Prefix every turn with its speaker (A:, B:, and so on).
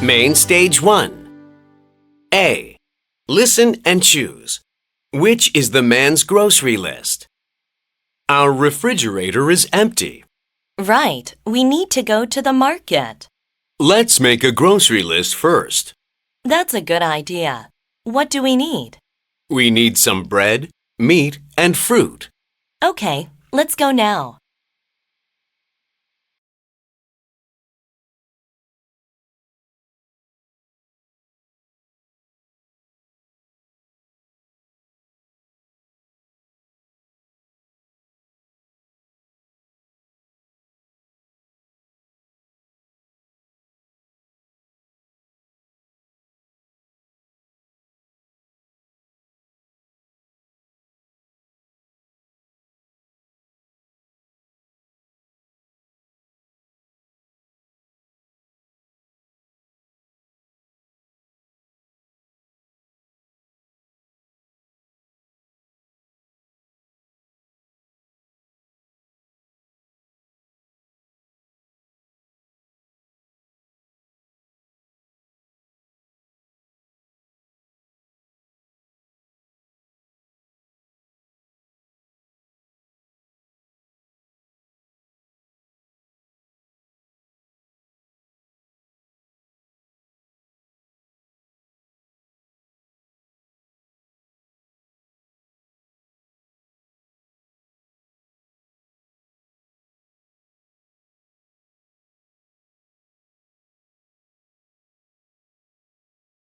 A: Main Stage 1. A. Listen and choose. Which is the man's grocery list? Our refrigerator is empty.
B: Right, we need to go to the market.
A: Let's make a grocery list first.
B: That's a good idea. What do we need?
A: We need some bread, meat, and fruit.
B: Okay, let's go now.